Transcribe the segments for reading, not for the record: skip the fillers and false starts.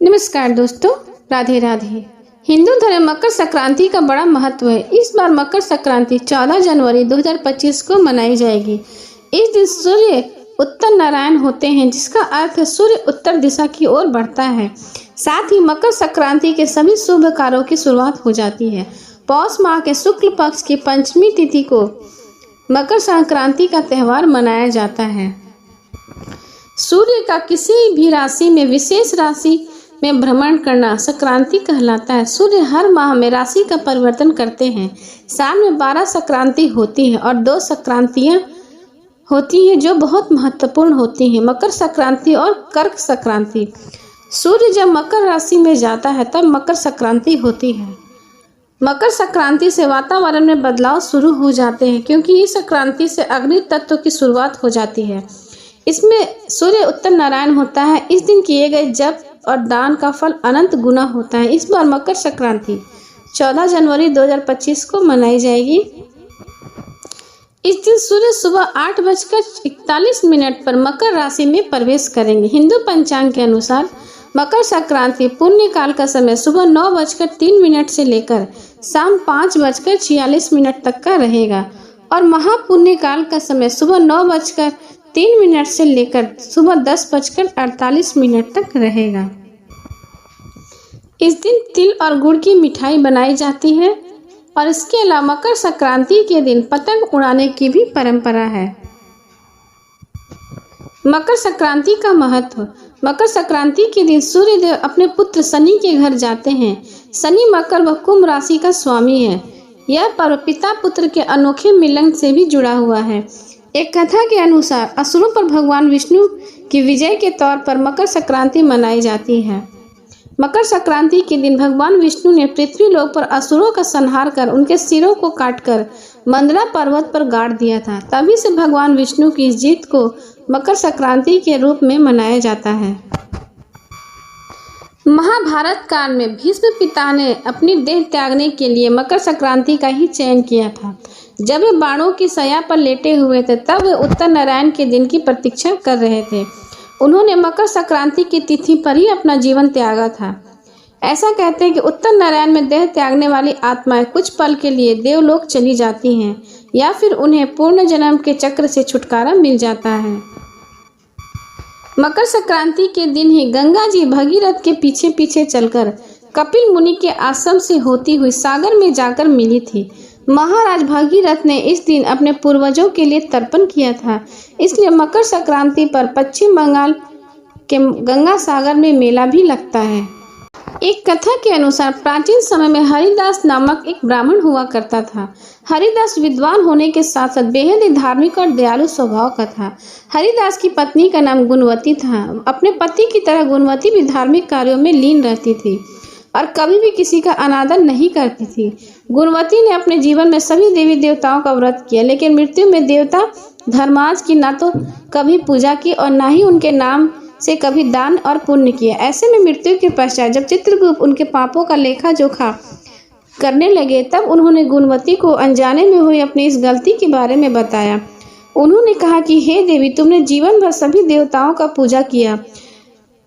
नमस्कार दोस्तों, राधे राधे। हिंदू धर्म मकर संक्रांति का बड़ा महत्व है। इस बार मकर संक्रांति 14 जनवरी 2025 को मनाई जाएगी। इस दिन सूर्य उत्तर नारायण होते हैं, जिसका अर्थ है सूर्य उत्तर दिशा की ओर बढ़ता है। साथ ही मकर संक्रांति के सभी शुभ कार्यों की शुरुआत हो जाती है। पौष माह के शुक्ल पक्ष की पंचमी तिथि को मकर संक्रांति का त्यौहार मनाया जाता है। सूर्य का किसी भी राशि में विशेष राशि में भ्रमण करना संक्रांति कहलाता है। सूर्य हर माह में राशि का परिवर्तन करते हैं। साल में 12 संक्रांति होती है और 2 संक्रांतियां होती हैं जो बहुत महत्वपूर्ण होती हैं, मकर संक्रांति और कर्क संक्रांति। सूर्य जब मकर राशि में जाता है तब मकर संक्रांति होती है। मकर संक्रांति से वातावरण में बदलाव शुरू हो जाते हैं, क्योंकि इस संक्रांति से अग्नि तत्व की शुरुआत हो जाती है। इसमें सूर्य उत्तर नारायण होता है। इस दिन किए गए जप और दान का फल अनंत गुना होता है। इस बार मकर संक्रांति 14 जनवरी 2025 को मनाई जाएगी। इस दिन सूर्य सुबह 8:41 पर मकर राशि में प्रवेश करेंगे। हिंदू पंचांग के अनुसार मकर संक्रांति पुण्य काल का समय सुबह 9:03 से लेकर शाम 5:46 तक का रहेगा और महापुण्य काल का समय सुबह 9:03 से लेकर सुबह 10:48 तक रहेगा। इस दिन तिल और गुड़ की मिठाई बनाई जाती है और इसके अलावा मकर संक्रांति के दिन पतंग उड़ाने की भी परंपरा है। मकर संक्रांति का महत्व। मकर संक्रांति के दिन सूर्य देव अपने पुत्र शनि के घर जाते हैं। शनि मकर व कुंभ राशि का स्वामी है। यह पर्व पिता पुत्र के अनोखे मिलन से भी जुड़ा हुआ है। एक कथा के अनुसार असुरों पर भगवान विष्णु की विजय के तौर पर मकर संक्रांति मनाई जाती है। मकर संक्रांति के दिन भगवान विष्णु ने पृथ्वी लोक पर असुरों का संहार कर उनके सिरों को काटकर मंदरा पर्वत पर गाड़ दिया था। तभी से भगवान विष्णु की इस जीत को मकर संक्रांति के रूप में मनाया जाता है। महाभारत काल में भीष्म पिता ने अपनी देह त्यागने के लिए मकर संक्रांति का ही चयन किया था। जब वे बाणों की शैया पर लेटे हुए थे तब वे उत्तर नारायण के दिन की प्रतीक्षा कर रहे थे। उन्होंने मकर संक्रांति की तिथि पर ही अपना जीवन त्यागा था। ऐसा कहते हैं कि उत्तर नारायण में देह त्यागने वाली आत्माएं कुछ पल के लिए देवलोक चली जाती हैं या फिर उन्हें पूर्ण जन्म के चक्र से छुटकारा मिल जाता है। मकर संक्रांति के दिन ही गंगा जी भगीरथ के पीछे पीछे चलकर कपिल मुनि के आश्रम से होती हुई सागर में जाकर मिली थी। महाराज भगीरथ ने इस दिन अपने पूर्वजों के लिए तर्पण किया था, इसलिए मकर संक्रांति पर पश्चिम बंगाल के गंगा सागर में मेला भी लगता है। एक कथा के अनुसार प्राचीन समय में हरिदास नामक एक ब्राह्मण हुआ करता था। हरिदास विद्वान होने के साथ साथ बेहद ही धार्मिक और दयालु स्वभाव का था। हरिदास की पत्नी का नाम गुणवती था। अपने पति की तरह गुणवती भी धार्मिक कार्यों में लीन रहती थी और कभी भी किसी का अनादर नहीं करती थी। गुणवती ने अपने जीवन में सभी देवी देवताओं का व्रत किया, लेकिन मृत्यु में देवता धर्माज की ना तो कभी पूजा की और ना ही उनके नाम से कभी दान और पुण्य किया। ऐसे में मृत्यु के पश्चात जब चित्रगुप्त उनके पापों का लेखा जोखा करने लगे तब उन्होंने गुणवती को अनजाने में हुई अपनी इस गलती के बारे में बताया। उन्होंने कहा कि हे देवी, तुमने जीवन भर सभी देवताओं का पूजा किया,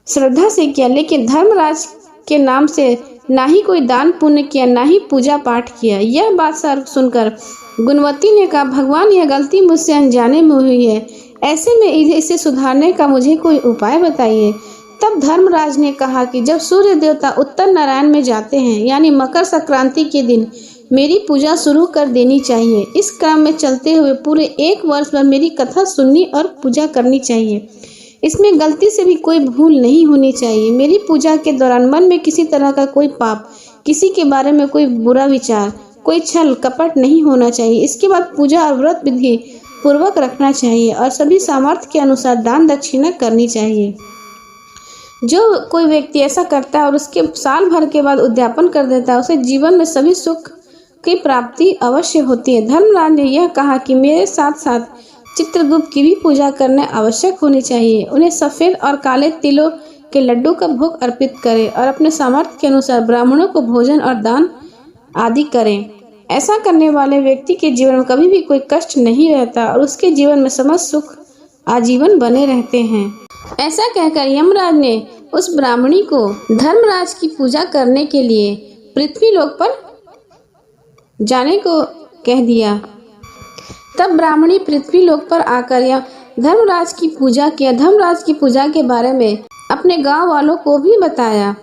श्रद्धा से किया, लेकिन धर्मराज के नाम से ना ही कोई दान पुण्य किया, ना ही पूजा पाठ किया। यह बात सुनकर गुणवती ने कहा, भगवान, यह गलती मुझसे अनजाने में हुई है। ऐसे में इसे सुधारने का मुझे कोई उपाय बताइए। तब धर्मराज ने कहा कि जब सूर्य देवता उत्तर नारायण में जाते हैं, यानी मकर संक्रांति के दिन मेरी पूजा शुरू कर देनी चाहिए। इस क्रम में चलते हुए पूरे 1 वर्ष भर मेरी कथा सुननी और पूजा करनी चाहिए। इसमें गलती से भी कोई भूल नहीं होनी चाहिए। मेरी पूजा के दौरान मन में किसी तरह का कोई पाप, किसी के बारे में कोई बुरा विचार, कोई छल कपट नहीं होना चाहिए। इसके बाद पूजा और व्रत विधि पूर्वक रखना चाहिए और सभी सामर्थ्य के अनुसार दान दक्षिणा करनी चाहिए। जो कोई व्यक्ति ऐसा करता है और उसके साल भर के बाद उद्यापन कर देता है, उसे जीवन में सभी सुख की प्राप्ति अवश्य होती है। धर्मराज ने यह कहा कि मेरे साथ साथ चित्रगुप्त की भी पूजा करना आवश्यक होनी चाहिए। उन्हें सफ़ेद और काले तिलों के लड्डू का भोग अर्पित करें और अपने सामर्थ्य के अनुसार ब्राह्मणों को भोजन और दान आदि करें। ऐसा करने वाले व्यक्ति के जीवन में कभी भी कोई कष्ट नहीं रहता और उसके जीवन में समस्त सुख आजीवन बने रहते हैं। ऐसा कहकर यमराज ने उस ब्राह्मणी को धर्मराज की पूजा करने के लिए पृथ्वी लोक पर जाने को कह दिया। तब ब्राह्मणी पृथ्वी लोक पर आकर यह धर्मराज की पूजा किया। धर्मराज की पूजा के बारे में अपने गांव वालों को भी बताया।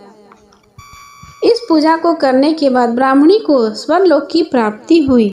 इस पूजा को करने के बाद ब्राह्मणी को स्वर्गलोक की प्राप्ति हुई।